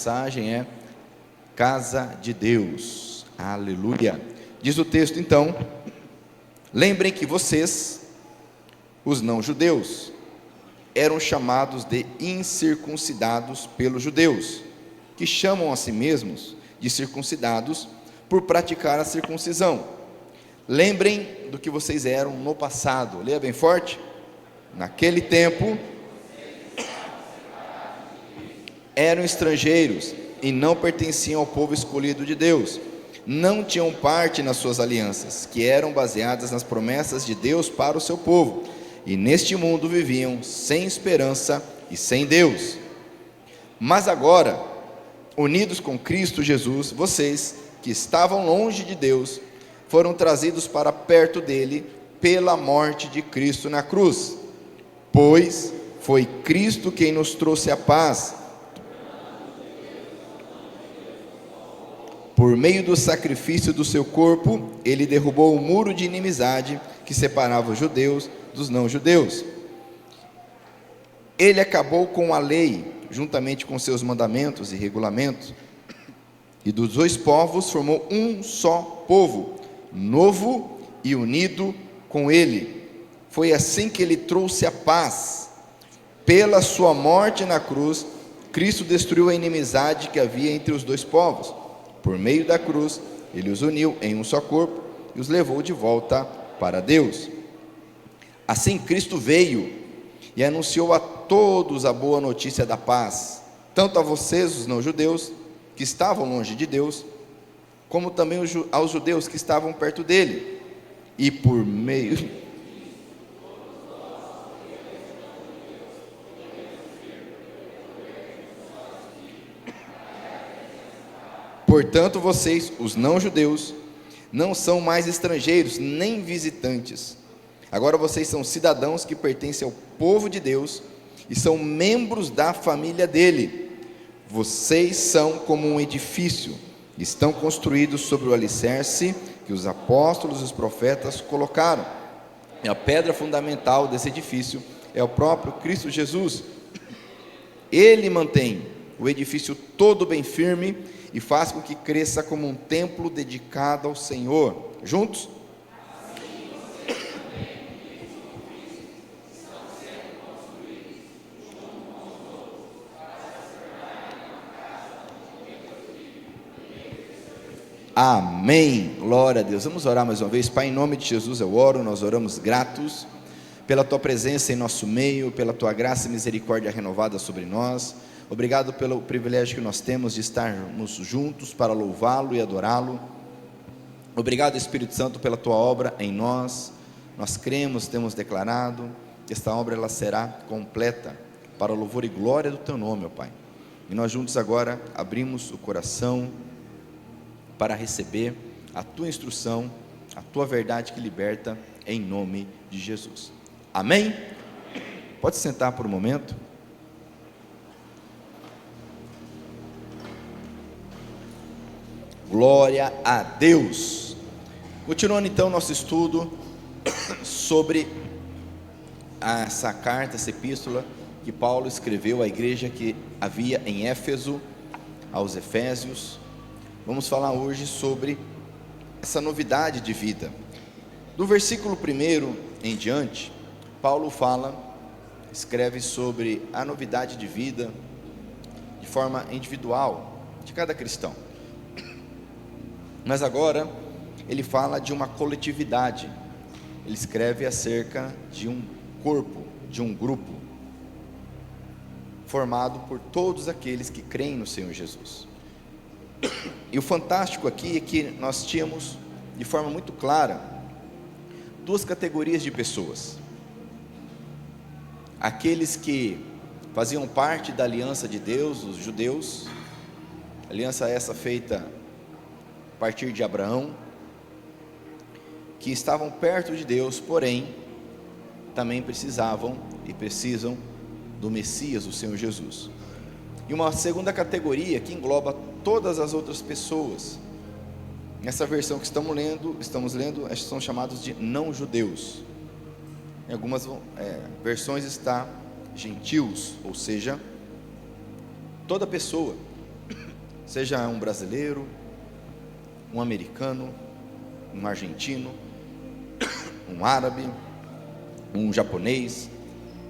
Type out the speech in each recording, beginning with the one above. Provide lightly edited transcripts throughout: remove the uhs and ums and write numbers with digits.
mensagem é Casa de Deus. Aleluia. Diz o texto então: lembrem que vocês, os não-judeus, eram chamados de incircuncidados pelos judeus, que chamam a si mesmos de circuncidados por praticar a circuncisão. Lembrem do que vocês eram no passado. Leia bem forte. Naquele tempo eram estrangeiros e não pertenciam ao povo escolhido de Deus. Não tinham parte nas suas alianças, que eram baseadas nas promessas de Deus para o seu povo, e neste mundo viviam sem esperança e sem Deus. Mas agora, unidos com Cristo Jesus, vocês que estavam longe de Deus, foram trazidos para perto dele pela morte de Cristo na cruz, pois foi Cristo quem nos trouxe a paz. Por meio do sacrifício do seu corpo, ele derrubou o muro de inimizade que separava os judeus dos não-judeus. Ele acabou com a lei, juntamente com seus mandamentos e regulamentos, e dos dois povos formou um só povo, novo e unido com ele. Foi assim que ele trouxe a paz. Pela sua morte na cruz, Cristo destruiu a inimizade que havia entre os dois povos. Por meio da cruz, ele os uniu em um só corpo e os levou de volta para Deus. Assim, Cristo veio e anunciou a todos a boa notícia da paz, tanto a vocês, os não-judeus, que estavam longe de Deus, como também aos judeus que estavam perto dele. E por meio... Portanto, vocês, os não-judeus, não são mais estrangeiros, nem visitantes. Agora vocês são cidadãos que pertencem ao povo de Deus e são membros da família dele. Vocês são como um edifício, estão construídos sobre o alicerce que os apóstolos e os profetas colocaram. E a pedra fundamental desse edifício é o próprio Cristo Jesus. Ele mantém o edifício todo bem firme e faz com que cresça como um templo dedicado ao Senhor. Juntos? Amém, glória a Deus. Vamos orar mais uma vez. Pai, em nome de Jesus eu oro, nós oramos gratos pela Tua presença em nosso meio, pela Tua graça e misericórdia renovada sobre nós. Obrigado pelo privilégio que nós temos de estarmos juntos para louvá-lo e adorá-lo. Obrigado, Espírito Santo, pela Tua obra em nós. Nós cremos, temos declarado que esta obra ela será completa para o louvor e glória do Teu nome, ó Pai. E nós juntos agora abrimos o coração para receber a Tua instrução, a Tua verdade que liberta, em nome de Jesus. Amém? Pode sentar por um momento. Glória a Deus. Continuando então nosso estudo sobre essa carta, essa epístola que Paulo escreveu à igreja que havia em Éfeso, aos Efésios. Vamos falar hoje sobre essa novidade de vida. Do versículo 1 em diante, Paulo escreve sobre a novidade de vida de forma individual de cada cristão. Mas agora ele fala de uma coletividade. Ele escreve acerca de um corpo, de um grupo, formado por todos aqueles que creem no Senhor Jesus. E o fantástico aqui é que nós tínhamos, de forma muito clara, duas categorias de pessoas: aqueles que faziam parte da aliança de Deus, os judeus, aliança essa feita a partir de Abraão, que estavam perto de Deus, porém também precisavam e precisam do Messias, o Senhor Jesus. E uma segunda categoria que engloba todas as outras pessoas. Nessa versão que estamos lendo, são chamados de não-judeus. Em algumas versões está gentios, ou seja, toda pessoa seja um brasileiro, um americano, um argentino, um árabe, um japonês,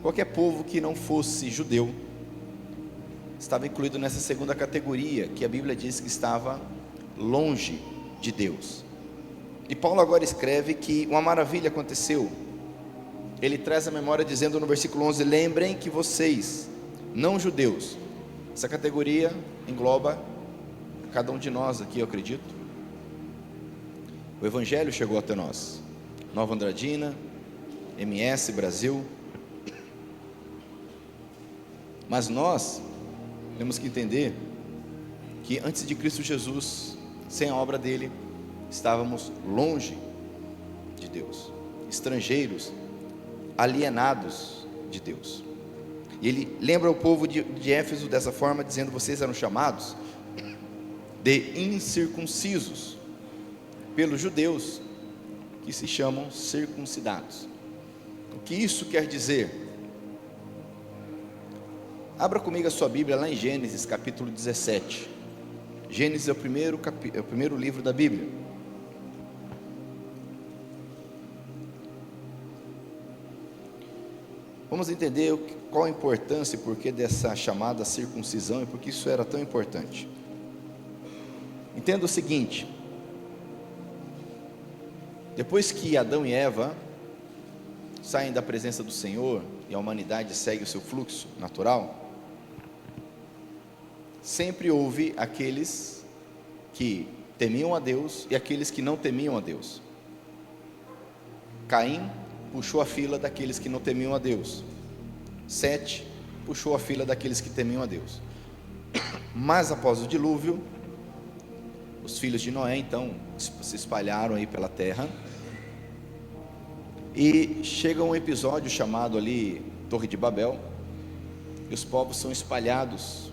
qualquer povo que não fosse judeu, estava incluído nessa segunda categoria, que a Bíblia diz que estava longe de Deus. E Paulo agora escreve que uma maravilha aconteceu. Ele traz a memória dizendo no versículo 11: lembrem que vocês, não judeus, essa categoria engloba cada um de nós aqui, eu acredito. O Evangelho chegou até nós, Nova Andradina, MS, Brasil. Mas nós temos que entender que antes de Cristo Jesus, sem a obra dele, estávamos longe de Deus, estrangeiros, alienados de Deus. E ele lembra o povo de Éfeso dessa forma, dizendo: vocês eram chamados de incircuncisos pelos judeus, que se chamam circuncidados. O que isso quer dizer? Abra comigo a sua Bíblia lá em Gênesis capítulo 17. Gênesis é o primeiro livro da Bíblia. Vamos entender qual a importância e porquê dessa chamada circuncisão e por que isso era tão importante. Entenda o seguinte: depois que Adão e Eva saem da presença do Senhor e a humanidade segue o seu fluxo natural, sempre houve aqueles que temiam a Deus e aqueles que não temiam a Deus. Caim puxou a fila daqueles que não temiam a Deus. Sete puxou a fila daqueles que temiam a Deus. Mas após o dilúvio, os filhos de Noé então se espalharam aí pela terra, e chega um episódio chamado ali Torre de Babel, e os povos são espalhados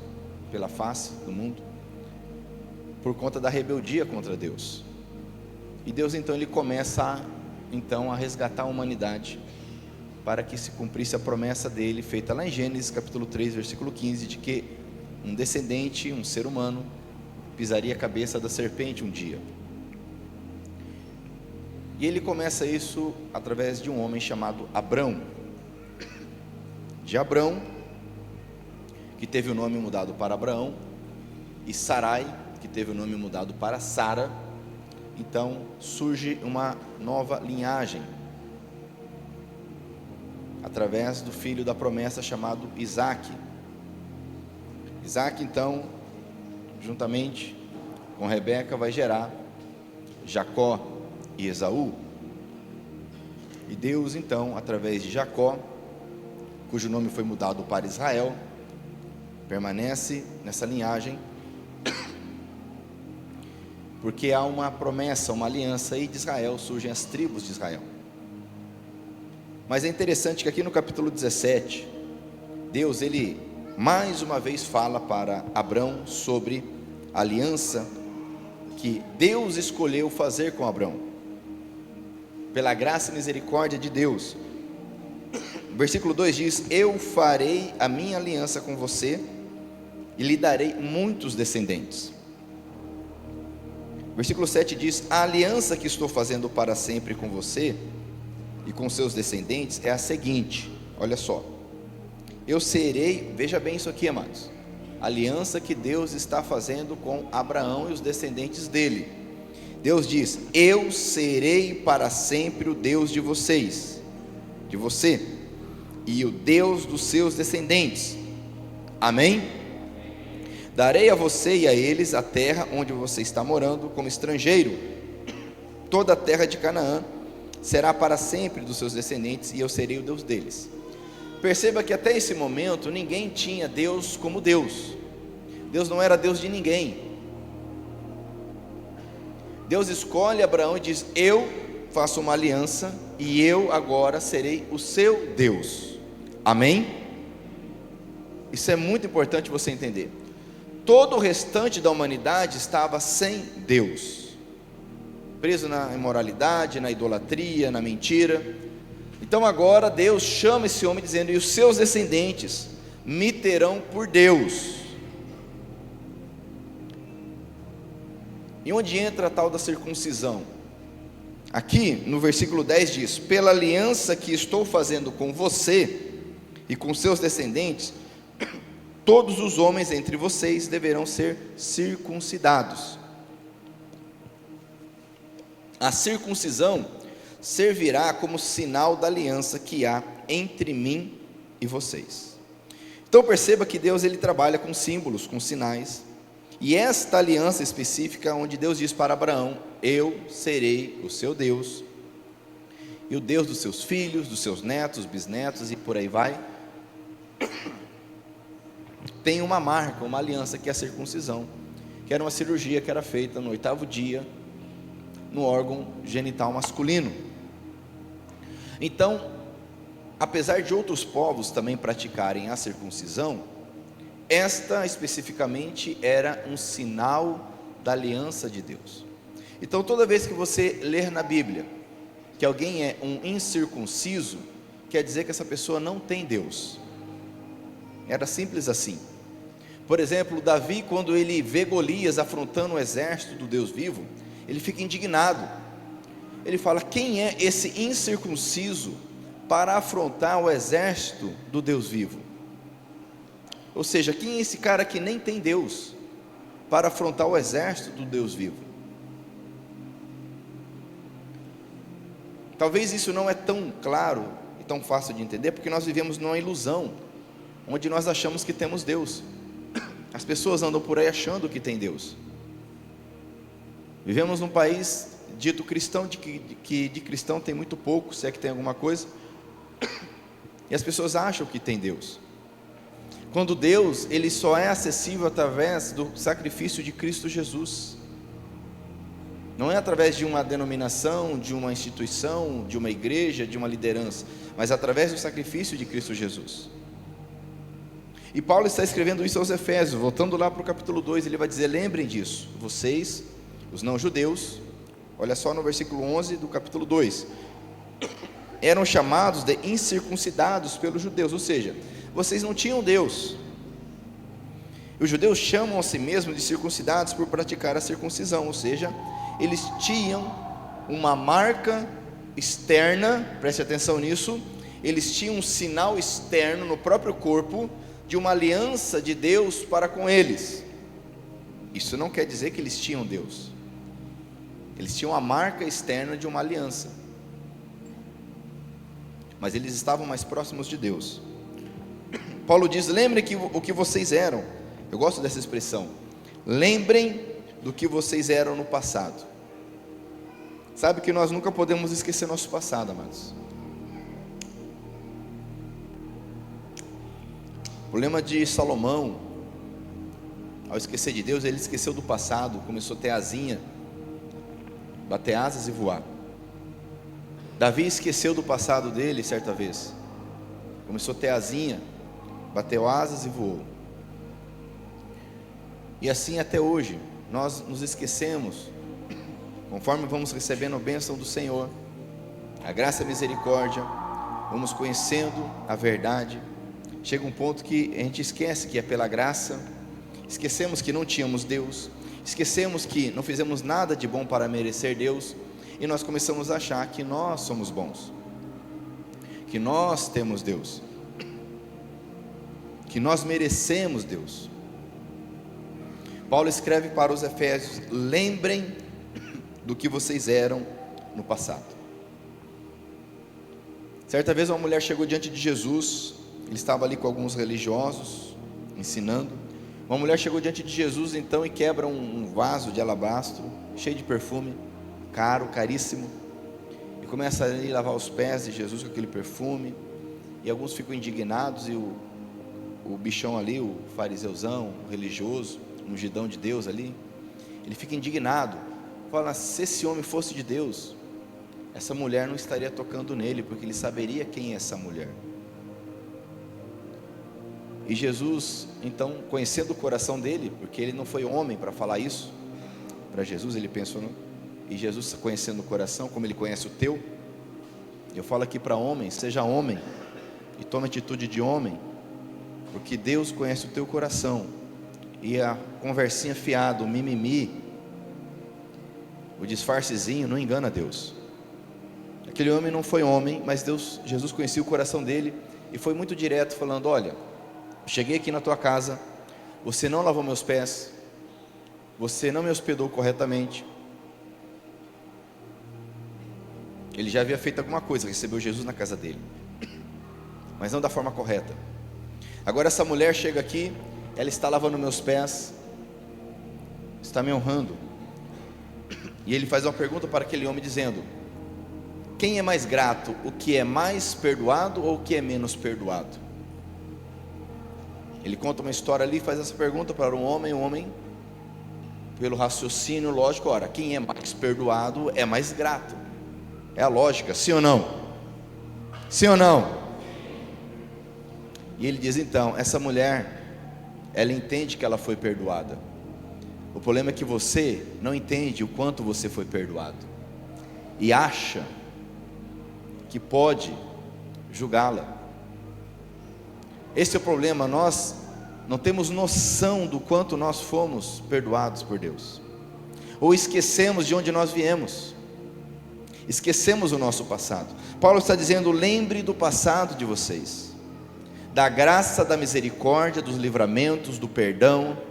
pela face do mundo por conta da rebeldia contra Deus. E Deus então ele começa a resgatar a humanidade para que se cumprisse a promessa dele feita lá em Gênesis capítulo 3 versículo 15, de que um descendente, um ser humano, pisaria a cabeça da serpente um dia. E ele começa isso através de um homem chamado Abrão. De Abrão, que teve o nome mudado para Abraão, e Sarai, que teve o nome mudado para Sara. Então surge uma nova linhagem, através do filho da promessa chamado Isaque. Isaque então, juntamente com Rebeca, vai gerar Jacó e Esaú. E Deus então, através de Jacó, cujo nome foi mudado para Israel, permanece nessa linhagem, porque há uma promessa, uma aliança, e de Israel surgem as tribos de Israel. Mas é interessante que aqui no capítulo 17, Deus ele mais uma vez fala para Abrão sobre a aliança que Deus escolheu fazer com Abrão, pela graça e misericórdia de Deus. O versículo 2 diz: eu farei a minha aliança com você e lhe darei muitos descendentes. Versículo 7 diz: a aliança que estou fazendo para sempre com você e com seus descendentes é a seguinte, olha só, eu serei, veja bem isso aqui, amados, a aliança que Deus está fazendo com Abraão e os descendentes dele. Deus diz: eu serei para sempre o Deus de vocês, de você, e o Deus dos seus descendentes. Amém? Darei a você e a eles a terra onde você está morando como estrangeiro. Toda a terra de Canaã será para sempre dos seus descendentes, e eu serei o Deus deles. Perceba que até esse momento ninguém tinha Deus como Deus. Deus não era Deus de ninguém. Deus escolhe Abraão e diz: eu faço uma aliança e eu agora serei o seu Deus. Amém? Isso é muito importante você entender. Todo o restante da humanidade estava sem Deus, preso na imoralidade, na idolatria, na mentira. Então agora Deus chama esse homem dizendo: e os seus descendentes me terão por Deus. E onde entra a tal da circuncisão? Aqui no versículo 10 diz: pela aliança que estou fazendo com você e com seus descendentes, todos os homens entre vocês deverão ser circuncidados. A circuncisão servirá como sinal da aliança que há entre mim e vocês. Então perceba que Deus ele trabalha com símbolos, com sinais. E esta aliança específica, onde Deus diz para Abraão: eu serei o seu Deus, e o Deus dos seus filhos, dos seus netos, bisnetos, e por aí vai, tem uma marca, uma aliança, que é a circuncisão, que era uma cirurgia que era feita no 8º dia, no órgão genital masculino. Então, apesar de outros povos também praticarem a circuncisão, esta especificamente era um sinal da aliança de Deus. Então toda vez que você ler na Bíblia que alguém é um incircunciso, quer dizer que essa pessoa não tem Deus. Era simples assim. Por exemplo, Davi, quando ele vê Golias afrontando o exército do Deus vivo, ele fica indignado. Ele fala: quem é esse incircunciso para afrontar o exército do Deus vivo? Ou seja, quem é esse cara que nem tem Deus para afrontar o exército do Deus vivo? Talvez isso não é tão claro e tão fácil de entender, porque nós vivemos numa ilusão, onde nós achamos que temos Deus. As pessoas andam por aí achando que tem Deus. Vivemos num país dito cristão, que de cristão tem muito pouco, se é que tem alguma coisa, e as pessoas acham que tem Deus, quando Deus ele só é acessível através do sacrifício de Cristo Jesus. Não é através de uma denominação, de uma instituição, de uma igreja, de uma liderança, mas através do sacrifício de Cristo Jesus. E Paulo está escrevendo isso aos Efésios, voltando lá para o capítulo 2, ele vai dizer: lembrem disso, vocês, os não-judeus, olha só no versículo 11 do capítulo 2, eram chamados de incircuncidados pelos judeus, ou seja, vocês não tinham Deus. Os judeus chamam a si mesmos de circuncidados por praticar a circuncisão, ou seja, eles tinham uma marca externa, preste atenção nisso, eles tinham um sinal externo no próprio corpo, de uma aliança de Deus para com eles. Isso não quer dizer que eles tinham Deus, eles tinham a marca externa de uma aliança, mas eles estavam mais próximos de Deus. Paulo diz: lembrem o que vocês eram. Eu gosto dessa expressão, lembrem do que vocês eram no passado. Sabe que nós nunca podemos esquecer nosso passado, amados. O problema de Salomão, ao esquecer de Deus, ele esqueceu do passado, começou a ter asinha, bater asas e voar. Davi esqueceu do passado dele certa vez, começou a ter asinha, bateu asas e voou. E assim até hoje, nós nos esquecemos, conforme vamos recebendo a bênção do Senhor, a graça e a misericórdia, vamos conhecendo a verdade, chega um ponto que a gente esquece que é pela graça, esquecemos que não tínhamos Deus, esquecemos que não fizemos nada de bom para merecer Deus, e nós começamos a achar que nós somos bons, que nós temos Deus, que nós merecemos Deus. Paulo escreve para os Efésios: lembrem do que vocês eram no passado. Certa vez uma mulher chegou diante de Jesus, ele estava ali com alguns religiosos, ensinando. Uma mulher chegou diante de Jesus então e quebra um vaso de alabastro, cheio de perfume, caro, caríssimo, e começa ali a lavar os pés de Jesus com aquele perfume, e alguns ficam indignados, e o bichão ali, o fariseuzão, o religioso, o ungidão de Deus ali, ele fica indignado, fala: se esse homem fosse de Deus, essa mulher não estaria tocando nele, porque ele saberia quem é essa mulher. E Jesus, então, conhecendo o coração dele, porque ele não foi homem para falar isso, para Jesus ele pensou, não? E Jesus, conhecendo o coração, como ele conhece o teu, eu falo aqui para homens: seja homem, e tome atitude de homem, porque Deus conhece o teu coração, e a conversinha fiada, o mimimi, o disfarcezinho não engana Deus. Aquele homem não foi homem, mas Jesus conhecia o coração dele e foi muito direto, falando: olha, cheguei aqui na tua casa, você não lavou meus pés, você não me hospedou corretamente. Ele já havia feito alguma coisa, recebeu Jesus na casa dele, mas não da forma correta. Agora essa mulher chega aqui, ela está lavando meus pés, está me honrando. E ele faz uma pergunta para aquele homem dizendo: quem é mais grato, o que é mais perdoado ou o que é menos perdoado? Ele conta uma história ali, faz essa pergunta para um homem, pelo raciocínio lógico, ora, quem é mais perdoado é mais grato. É a lógica, sim ou não? Sim ou não? E ele diz: então, essa mulher, ela entende que ela foi perdoada. O problema é que você não entende o quanto você foi perdoado e acha que pode julgá-la. Esse é o problema. Nós não temos noção do quanto nós fomos perdoados por Deus, ou esquecemos de onde nós viemos, esquecemos o nosso passado. Paulo está dizendo: lembre do passado de vocês, da graça, da misericórdia, dos livramentos, do perdão.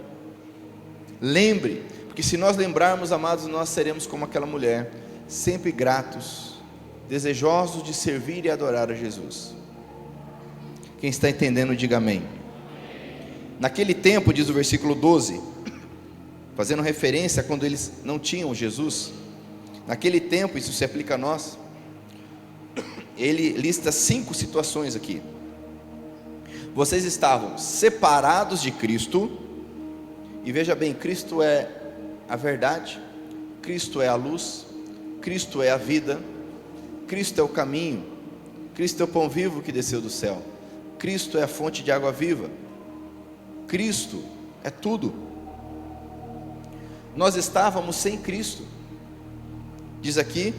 Lembre, porque se nós lembrarmos, amados, nós seremos como aquela mulher, sempre gratos, desejosos de servir e adorar a Jesus. Quem está entendendo, diga amém. Naquele tempo, diz o versículo 12, fazendo referência a quando eles não tinham Jesus. Naquele tempo, isso se aplica a nós. Ele lista 5 situações aqui. Vocês estavam separados de Cristo, e veja bem, Cristo é a verdade, Cristo é a luz, Cristo é a vida, Cristo é o caminho, Cristo é o pão vivo que desceu do céu, Cristo é a fonte de água viva, Cristo é tudo. Nós estávamos sem Cristo, diz aqui,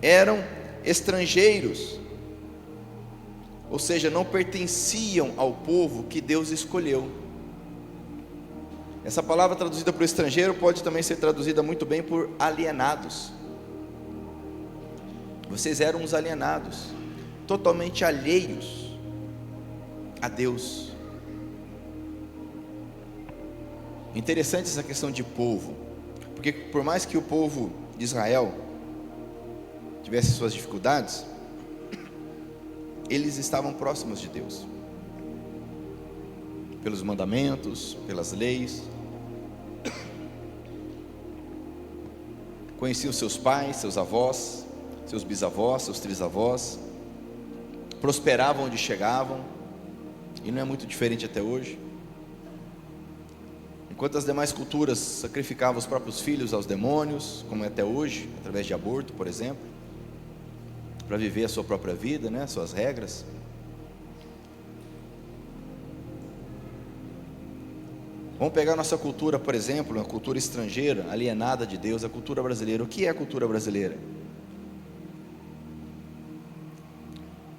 eram estrangeiros, ou seja, não pertenciam ao povo que Deus escolheu. Essa palavra traduzida por estrangeiro pode também ser traduzida muito bem por alienados. Vocês eram os alienados, totalmente alheios a Deus. Interessante essa questão de povo, porque por mais que o povo de Israel tivesse suas dificuldades, eles estavam próximos de Deus, pelos mandamentos, pelas leis, conheciam seus pais, seus avós, seus bisavós, seus trisavós, prosperavam onde chegavam, e não é muito diferente até hoje. Enquanto as demais culturas sacrificavam os próprios filhos aos demônios, como é até hoje, através de aborto, por exemplo, para viver a sua própria vida, né, suas regras. Vamos pegar a nossa cultura, por exemplo, a cultura estrangeira, alienada de Deus, a cultura brasileira. O que é a cultura brasileira?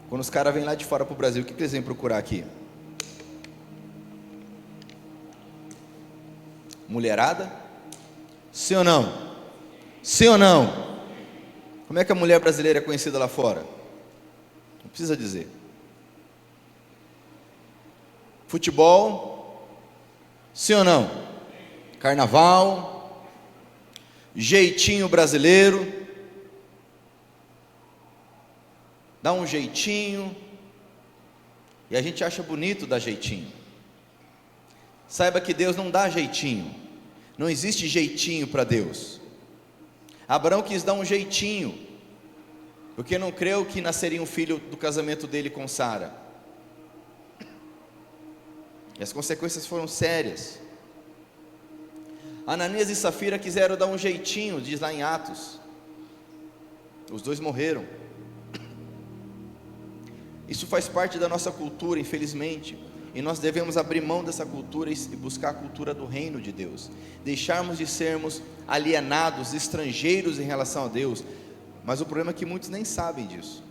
Quando os caras vêm lá de fora para o Brasil, o que eles vêm procurar aqui? Mulherada? Sim ou não? Sim ou não? Como é que a mulher brasileira é conhecida lá fora? Não precisa dizer. Futebol? Sim ou não? Carnaval? Jeitinho brasileiro? Dá um jeitinho, e a gente acha bonito dar jeitinho. Saiba que Deus não dá jeitinho, não existe jeitinho para Deus. Abraão quis dar um jeitinho, porque não creu que nasceria um filho do casamento dele com Sara, e as consequências foram sérias. Ananias e Safira quiseram dar um jeitinho, diz lá em Atos, os dois morreram. Isso faz parte da nossa cultura, infelizmente, e nós devemos abrir mão dessa cultura e buscar a cultura do reino de Deus, deixarmos de sermos alienados, estrangeiros em relação a Deus. Mas o problema é que muitos nem sabem disso,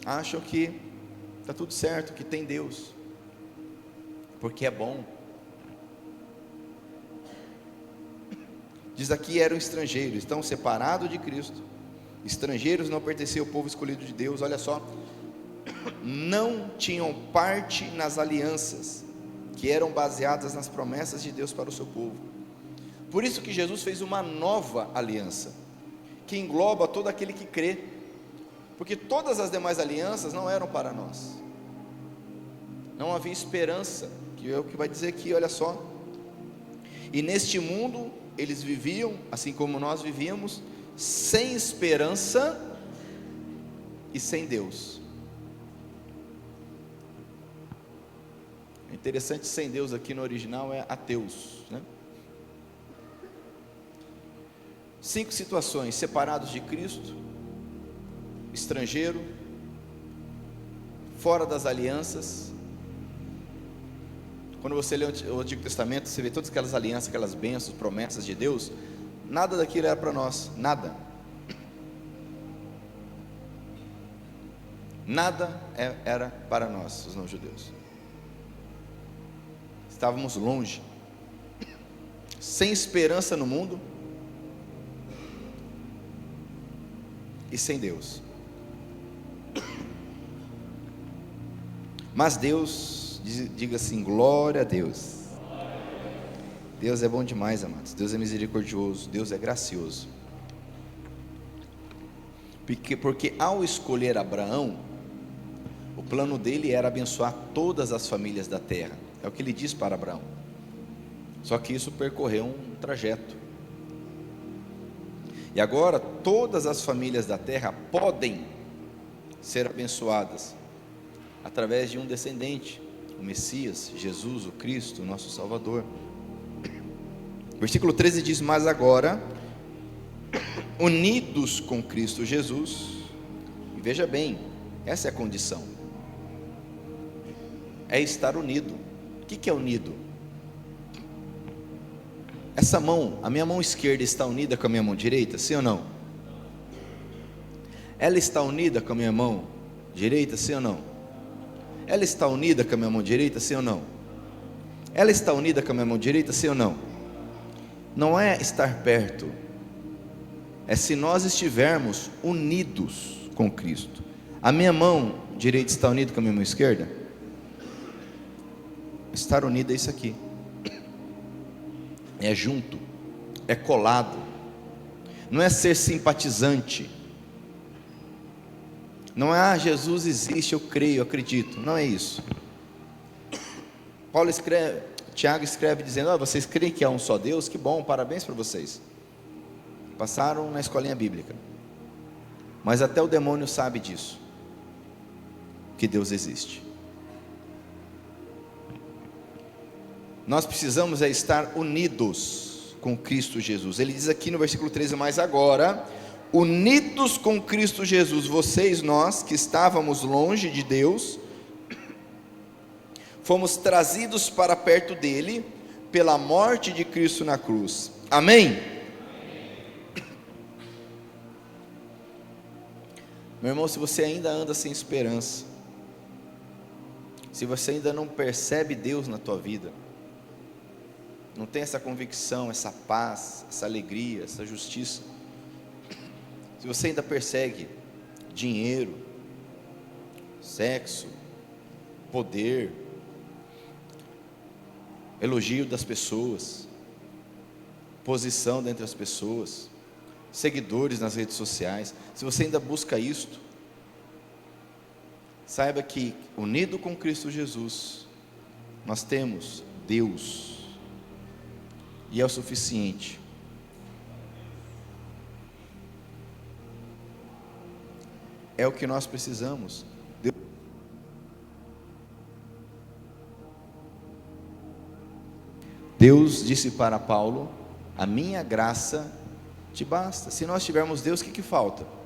acham que está tudo certo, que tem Deus, porque é bom. Diz aqui, eram estrangeiros, estão separados de Cristo, estrangeiros, não pertenciam ao povo escolhido de Deus. Olha só, não tinham parte nas alianças que eram baseadas nas promessas de Deus para o seu povo. Por isso que Jesus fez uma nova aliança, que engloba todo aquele que crê, porque todas as demais alianças não eram para nós, não havia esperança, que é o que vai dizer aqui, olha só. E neste mundo eles viviam, assim como nós vivíamos, sem esperança e sem Deus. É interessante, sem Deus aqui no original é ateus, né? 5 situações: separados de Cristo, estrangeiro, fora das alianças. Quando você lê o Antigo Testamento, você vê todas aquelas alianças, aquelas bênçãos, promessas de Deus. Nada daquilo era para nós, nada. Nada era para nós, os não-judeus. Estávamos longe, sem esperança no mundo e sem Deus. Mas Deus, diga assim, glória a Deus. Deus é bom demais, amados. Deus é misericordioso, Deus é gracioso. Porque ao escolher Abraão, o plano dele era abençoar todas as famílias da terra. É o que ele diz para Abraão. Só que isso percorreu um trajeto. E agora todas as famílias da terra podem ser abençoadas através de um descendente, o Messias, Jesus, o Cristo, o nosso Salvador. Versículo 13 diz: mas agora, unidos com Cristo Jesus, e veja bem, essa é a condição, é estar unido. O que é unido? Essa mão, a minha mão esquerda está unida com a minha mão direita, sim ou não? Ela está unida com a minha mão direita, sim ou não? Ela está unida com a minha mão direita, sim ou não? Ela está unida com a minha mão direita, sim ou não? Não é estar perto, é se nós estivermos unidos com Cristo. A minha mão direita está unida com a minha mão esquerda? Estar unida é isso aqui, é junto, é colado, não é ser simpatizante, não é Jesus existe, eu creio, eu acredito, não é isso. Tiago escreve dizendo: vocês creem que há um só Deus? Que bom, parabéns para vocês, passaram na escolinha bíblica. Mas até o demônio sabe disso, que Deus existe. Nós precisamos estar unidos com Cristo Jesus. Ele diz aqui no versículo 13: mas agora, unidos com Cristo Jesus, vocês, nós que estávamos longe de Deus, fomos trazidos para perto dele pela morte de Cristo na cruz. Amém? Meu irmão, se você ainda anda sem esperança, se você ainda não percebe Deus na tua vida, não tem essa convicção, essa paz, essa alegria, essa justiça, se você ainda persegue dinheiro, sexo, poder, elogio das pessoas, posição dentre as pessoas, seguidores nas redes sociais, se você ainda busca isto, saiba que unido com Cristo Jesus, nós temos Deus, e é o suficiente. É o que nós precisamos. Deus disse para Paulo: a minha graça te basta. Se nós tivermos Deus, o que falta?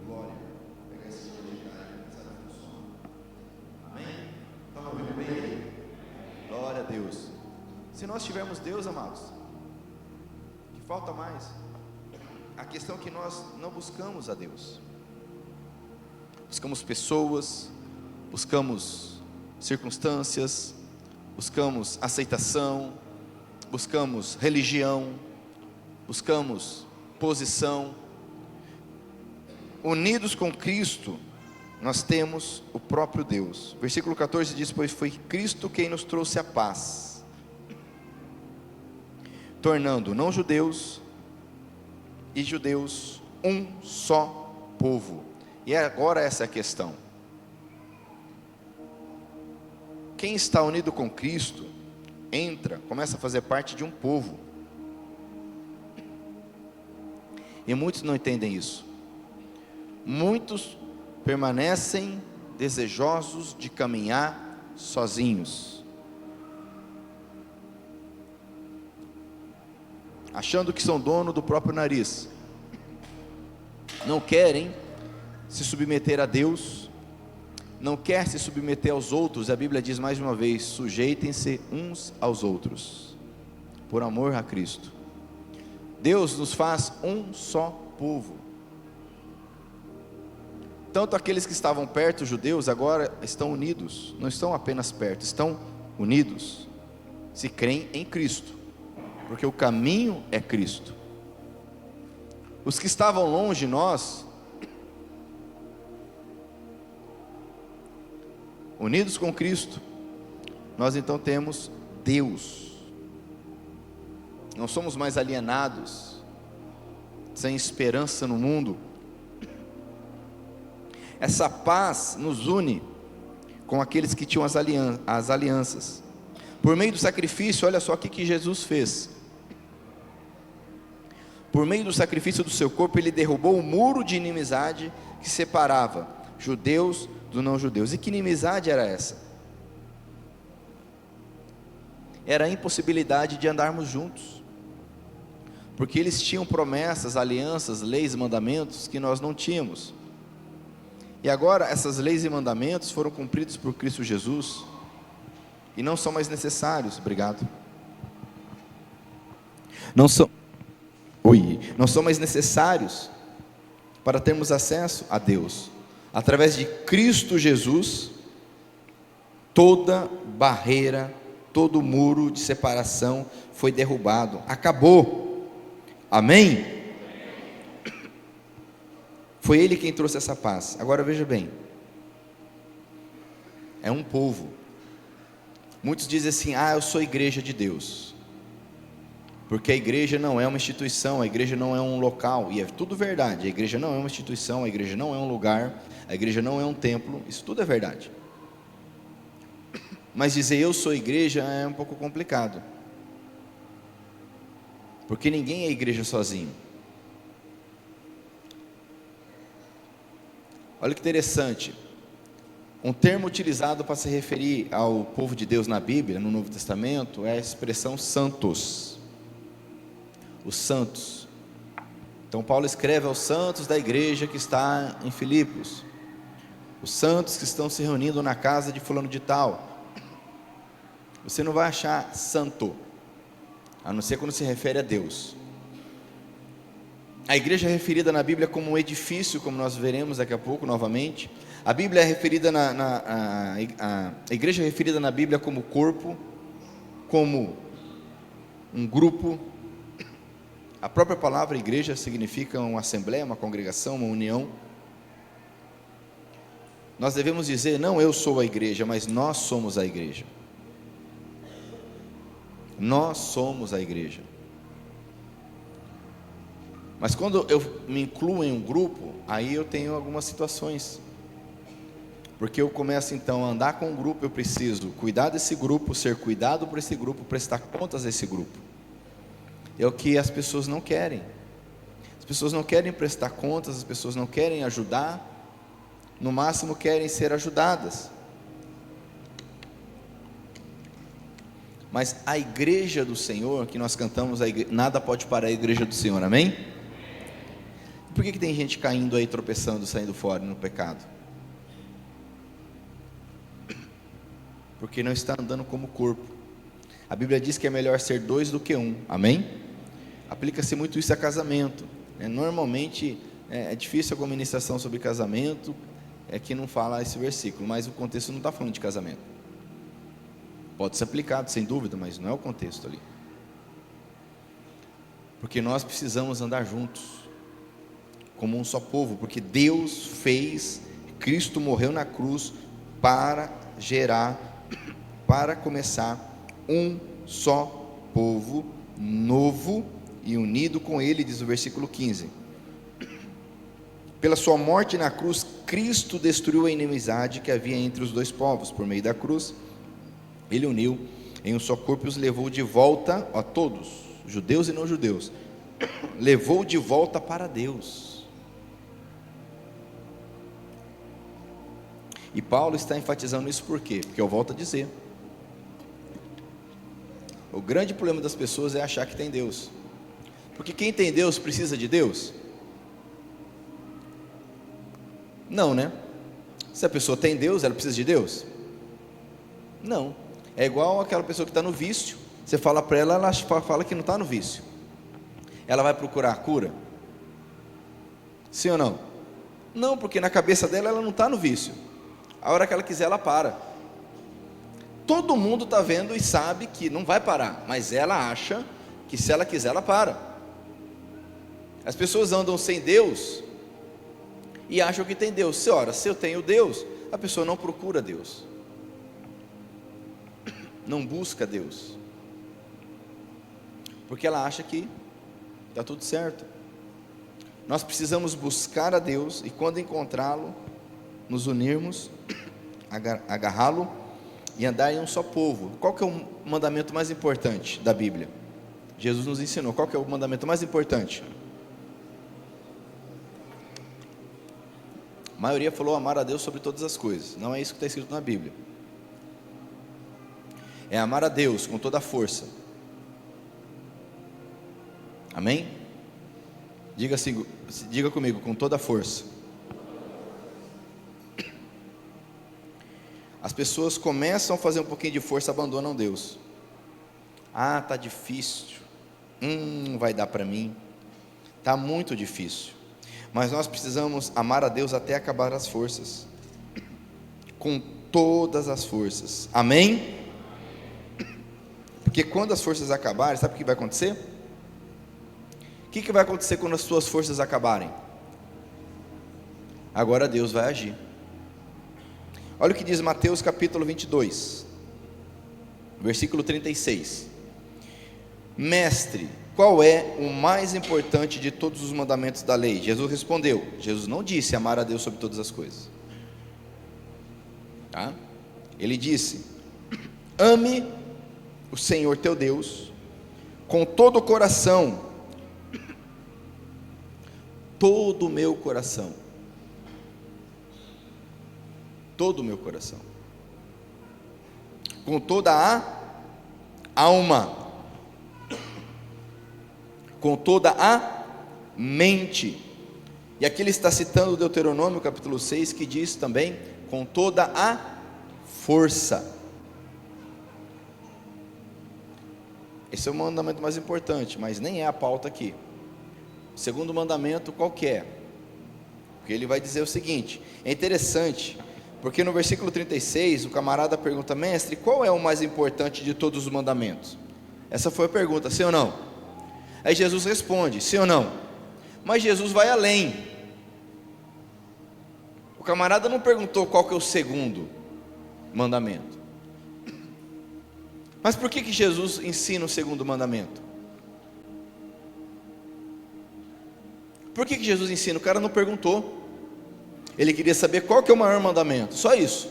Glória. Pega esse comentário, sabe o som. Amém? Estão ouvindo bem? Se nós tivermos Deus, amados, que falta mais? A questão é que nós não buscamos a Deus. Buscamos pessoas, buscamos circunstâncias, buscamos aceitação, buscamos religião, buscamos posição. Unidos com Cristo, nós temos o próprio Deus. Versículo 14 diz: pois foi Cristo quem nos trouxe a paz, tornando não judeus e judeus um só povo. E agora essa é a questão: quem está unido com Cristo, começa a fazer parte de um povo. E muitos não entendem isso. Muitos permanecem desejosos de caminhar sozinhos, achando que são dono do próprio nariz. Não querem se submeter a Deus, não quer se submeter aos outros. A Bíblia diz mais uma vez: sujeitem-se uns aos outros, por amor a Cristo. Deus nos faz um só povo. Tanto aqueles que estavam perto, os judeus, agora estão unidos. Não estão apenas perto, estão unidos. Se creem em Cristo, porque o caminho é Cristo. Os que estavam longe de nós, unidos com Cristo, nós então temos Deus. Não somos mais alienados, sem esperança no mundo. Essa paz nos une com aqueles que tinham as alianças. Por meio do sacrifício, olha só o que Jesus fez. Por meio do sacrifício do seu corpo, ele derrubou o muro de inimizade que separava judeus do não judeus. E que inimizade era essa? Era a impossibilidade de andarmos juntos, porque eles tinham promessas, alianças, leis e mandamentos que nós não tínhamos. E agora essas leis e mandamentos foram cumpridos por Cristo Jesus e não são mais necessários. Obrigado. Não são mais necessários para termos acesso a Deus. Através de Cristo Jesus, toda barreira, todo muro de separação foi derrubado, acabou. Amém? Foi Ele quem trouxe essa paz. Agora veja bem, é um povo. Muitos dizem assim: eu sou igreja de Deus, porque a igreja não é uma instituição, a igreja não é um local. E é tudo verdade. A igreja não é uma instituição, a igreja não é um lugar, a igreja não é um templo. Isso tudo é verdade. Mas dizer eu sou igreja é um pouco complicado, porque ninguém é igreja sozinho. Olha que interessante, um termo utilizado para se referir ao povo de Deus na Bíblia, no Novo Testamento, é a expressão santos. Os santos. Então Paulo escreve aos santos da igreja que está em Filipos, os santos que estão se reunindo na casa de fulano de tal. Você não vai achar santo, a não ser quando se refere a Deus. A igreja é referida na Bíblia como um edifício, como nós veremos daqui a pouco novamente. A Bíblia é referida a igreja é referida na Bíblia como corpo, como um grupo. A própria palavra igreja significa uma assembleia, uma congregação, uma união. Nós devemos dizer, não eu sou a igreja, mas nós somos a igreja. Nós somos a igreja. Mas quando eu me incluo em um grupo, aí eu tenho algumas situações, porque eu começo então a andar com um grupo, eu preciso cuidar desse grupo, ser cuidado por esse grupo, prestar contas a esse grupo. É o que as pessoas não querem. As pessoas não querem prestar contas, as pessoas não querem ajudar, no máximo querem ser ajudadas. Mas a igreja do Senhor, que nós cantamos, nada pode parar a igreja do Senhor, amém? Por que tem gente caindo aí, tropeçando, saindo fora no pecado? Porque não está andando como corpo. A Bíblia diz que é melhor ser dois do que um, amém? Aplica-se muito isso a casamento, né? Normalmente é difícil alguma ministração sobre casamento que não fala esse versículo, mas o contexto não está falando de casamento. Pode ser aplicado sem dúvida, mas não é o contexto ali. Porque nós precisamos andar juntos, como um só povo, porque Deus fez, Cristo morreu na cruz para gerar, para começar um só povo, novo e unido com Ele, diz o versículo 15. Pela sua morte na cruz, Cristo destruiu a inimizade que havia entre os dois povos. Por meio da cruz, Ele uniu em um só corpo e os levou de volta a todos, judeus e não judeus, levou de volta para Deus. E Paulo está enfatizando isso por quê? Porque eu volto a dizer, o grande problema das pessoas é achar que tem Deus, porque quem tem Deus precisa de Deus? Não, né? Se a pessoa tem Deus, ela precisa de Deus? Não. É igual aquela pessoa que está no vício, você fala para ela, ela fala que não está no vício. Ela vai procurar a cura? Sim ou não? Não, porque na cabeça dela ela não está no vício. A hora que ela quiser, ela para. Todo mundo está vendo e sabe que não vai parar, mas ela acha que se ela quiser, ela para. As pessoas andam sem Deus e acham que tem Deus. Se eu tenho Deus, a pessoa não procura Deus, não busca Deus, porque ela acha que está tudo certo. Nós precisamos buscar a Deus, e quando encontrá-lo, nos unirmos, agarrá-lo e andar em um só povo. Qual que é o mandamento mais importante da Bíblia? Jesus nos ensinou. Qual que é o mandamento mais importante? A maioria falou amar a Deus sobre todas as coisas. Não é isso que está escrito na Bíblia. É amar a Deus com toda a força. Amém? Diga comigo, com toda a força. As pessoas começam a fazer um pouquinho de força, abandonam Deus. Ah, está difícil. Não vai dar para mim. Está muito difícil. Mas nós precisamos amar a Deus até acabar as forças. Com todas as forças. Amém? Porque quando as forças acabarem, sabe o que vai acontecer? O que vai acontecer quando as suas forças acabarem? Agora Deus vai agir. Olha o que diz Mateus capítulo 22, versículo 36. Mestre, qual é o mais importante de todos os mandamentos da lei? Jesus respondeu. Jesus não disse amar a Deus sobre todas as coisas, tá? Ele disse: ame o Senhor teu Deus com todo o coração, todo o meu coração, todo o meu coração, com toda a alma, com toda a mente. E aqui ele está citando o Deuteronômio capítulo 6, que diz também com toda a força. Esse é o mandamento mais importante, mas nem é a pauta aqui. O segundo mandamento qual que é? Porque ele vai dizer o seguinte, é interessante, porque no versículo 36, o camarada pergunta: mestre, qual é o mais importante de todos os mandamentos? Essa foi a pergunta, sim ou não? Aí Jesus responde, sim ou não? Mas Jesus vai além. O camarada não perguntou qual que é o segundo mandamento. Mas por que Jesus ensina o segundo mandamento? Por que Jesus ensina? O cara não perguntou. Ele queria saber qual que é o maior mandamento, só isso.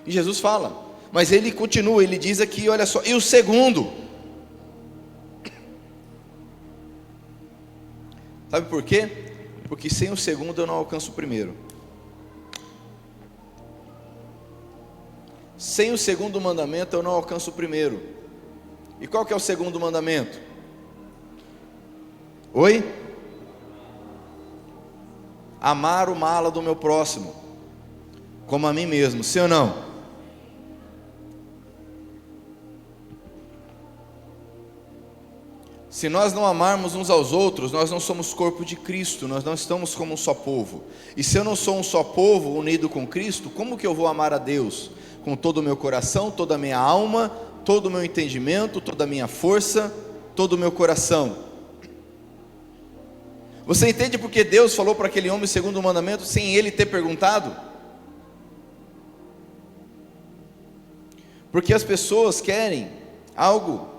E Jesus fala, mas ele continua, ele diz aqui, olha só, e o segundo? Sabe por quê? Porque sem o segundo eu não alcanço o primeiro. Sem o segundo mandamento eu não alcanço o primeiro. E qual que é o segundo mandamento? Oi? Amar o mal do meu próximo como a mim mesmo, sim ou não? Se nós não amarmos uns aos outros, nós não somos corpo de Cristo, nós não estamos como um só povo. E se eu não sou um só povo unido com Cristo, como que eu vou amar a Deus? Com todo o meu coração, toda a minha alma, todo o meu entendimento, toda a minha força, todo o meu coração. Você entende porque Deus falou para aquele homem segundo o mandamento, sem ele ter perguntado? Porque as pessoas querem algo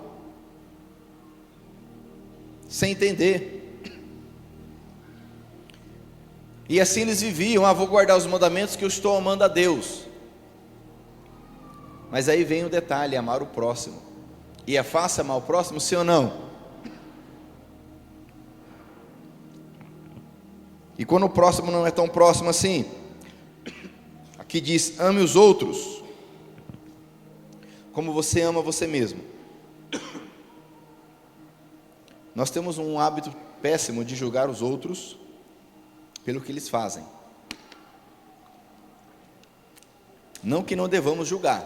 sem entender. E assim eles viviam: vou guardar os mandamentos que eu estou amando a Deus. Mas aí vem o detalhe: amar o próximo. E é fácil amar o próximo, sim ou não? E quando o próximo não é tão próximo assim, aqui diz: ame os outros como você ama você mesmo. Nós temos um hábito péssimo de julgar os outros pelo que eles fazem. Não que não devamos julgar,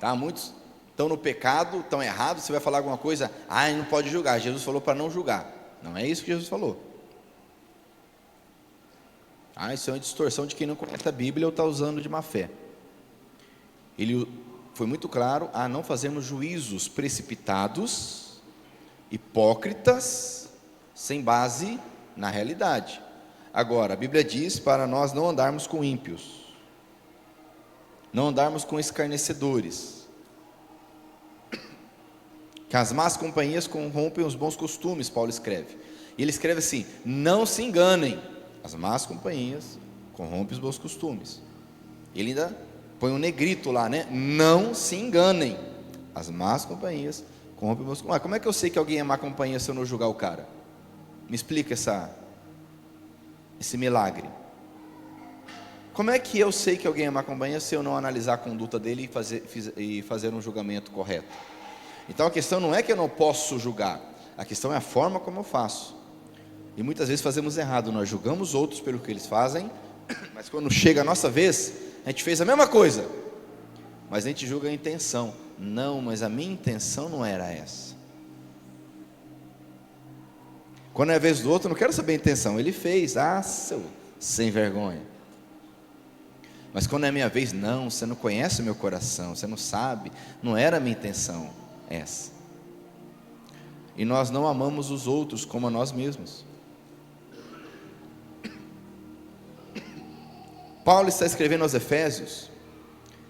tá? Muitos estão no pecado, estão errados. Você vai falar alguma coisa, não pode julgar. Jesus falou para não julgar. Não é isso que Jesus falou. Isso é uma distorção de quem não conhece a Bíblia ou está usando de má fé. Ele foi muito claro: não fazemos juízos precipitados, hipócritas, sem base na realidade. Agora, a Bíblia diz para nós não andarmos com ímpios, não andarmos com escarnecedores, que as más companhias corrompem os bons costumes. Paulo escreve, e ele escreve assim: não se enganem, as más companhias corrompem os bons costumes. Ele ainda põe um negrito lá, né? Não se enganem, as más companhias corrompem os bons costumes. Como é que eu sei que alguém é má companhia se eu não julgar o cara? Me explica esse milagre. Como é que eu sei que alguém é má companhia se eu não analisar a conduta dele e fazer um julgamento correto? Então a questão não é que eu não posso julgar, a questão é a forma como eu faço. E muitas vezes fazemos errado, nós julgamos outros pelo que eles fazem, mas quando chega a nossa vez, a gente fez a mesma coisa, mas a gente julga a intenção. Não, mas a minha intenção não era essa. Quando é a vez do outro, eu não quero saber a intenção. Ele fez, seu sem vergonha. Mas quando é a minha vez, não, você não conhece o meu coração, você não sabe, não era a minha intenção essa. E nós não amamos os outros como a nós mesmos. Paulo está escrevendo aos Efésios,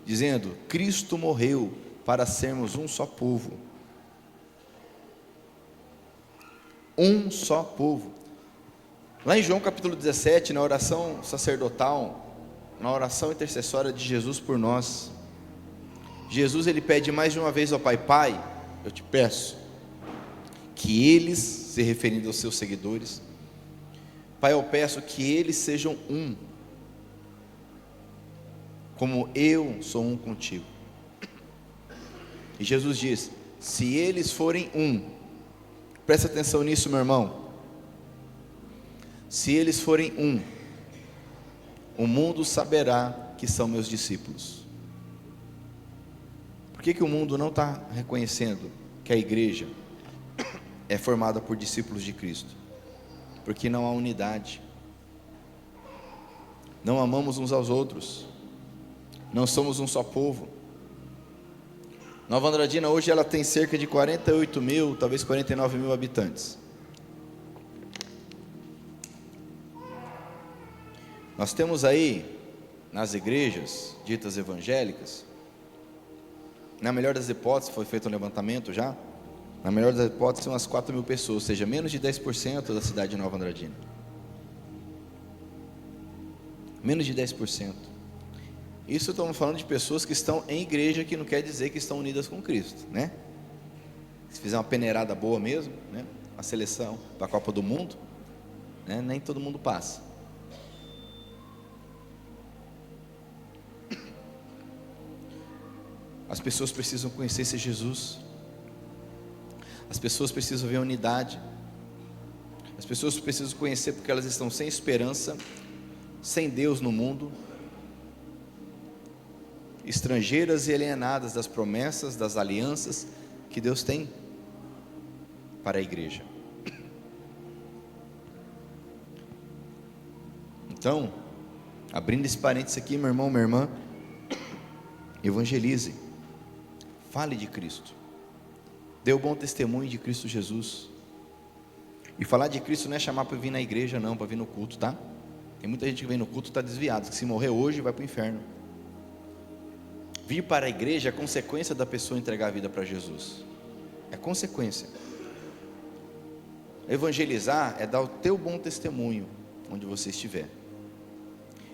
dizendo: Cristo morreu para sermos um só povo. Um só povo. Lá em João capítulo 17, na oração sacerdotal, na oração intercessória de Jesus por nós, Jesus ele pede mais de uma vez ao Pai: Pai, eu te peço que eles, se referindo aos seus seguidores, Pai, eu peço que eles sejam um, como eu sou um contigo. E Jesus diz: se eles forem um, presta atenção nisso, meu irmão, se eles forem um, o mundo saberá que são meus discípulos. Por que o mundo não está reconhecendo que a igreja é formada por discípulos de Cristo? Porque não há unidade, não amamos uns aos outros, não somos um só povo. Nova Andradina hoje ela tem cerca de 48 mil, talvez 49 mil habitantes. Nós temos aí, nas igrejas ditas evangélicas, na melhor das hipóteses, foi feito um levantamento já, na melhor das hipóteses, umas 4 mil pessoas, ou seja, menos de 10% da cidade de Nova Andradina. Menos de 10%. Isso estamos falando de pessoas que estão em igreja, que não quer dizer que estão unidas com Cristo, né? Se fizer uma peneirada boa mesmo, né? A seleção para a Copa do Mundo, né? Nem todo mundo passa. As pessoas precisam conhecer esse Jesus. As pessoas precisam ver a unidade. As pessoas precisam conhecer porque elas estão sem esperança, sem Deus no mundo, estrangeiras e alienadas das promessas, das alianças que Deus tem. para a igreja. Então, abrindo esse parênteses aqui, meu irmão, minha irmã, evangelize, fale de Cristo, dê o bom testemunho de Cristo Jesus. E falar de Cristo não é chamar para vir na igreja não, para vir no culto, tá? Tem muita gente que vem no culto e está desviado, que se morrer hoje vai para o inferno. Vir para a igreja é consequência da pessoa entregar a vida para Jesus, é consequência. Evangelizar é dar o teu bom testemunho onde você estiver.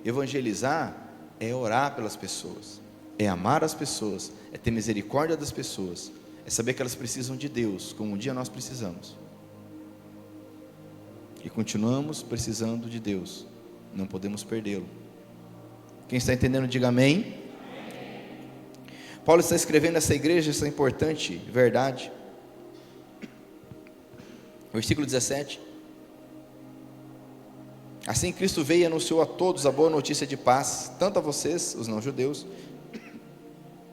Evangelizar é orar pelas pessoas, é amar as pessoas, é ter misericórdia das pessoas, é saber que elas precisam de Deus, como um dia nós precisamos. E continuamos precisando de Deus, não podemos perdê-lo. Quem está entendendo, diga amém. Paulo está escrevendo essa igreja, essa importante verdade. Versículo 17: assim Cristo veio e anunciou a todos a boa notícia de paz, tanto a vocês, os não-judeus,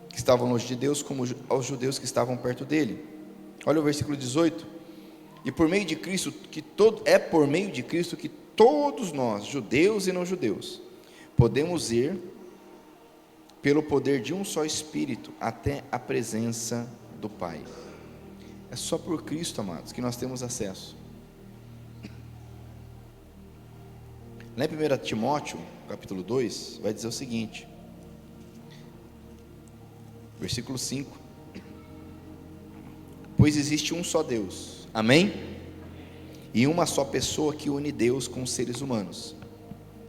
que estavam longe de Deus, como aos judeus que estavam perto dele. Olha o versículo 18: e por meio de Cristo, por meio de Cristo que todos nós, judeus e não-judeus, podemos ir, pelo poder de um só Espírito, até a presença do Pai. É só por Cristo, amados, que nós temos acesso. Lá em 1 Timóteo, capítulo 2, vai dizer o seguinte, versículo 5: pois existe um só Deus, amém? E uma só pessoa que une Deus com os seres humanos,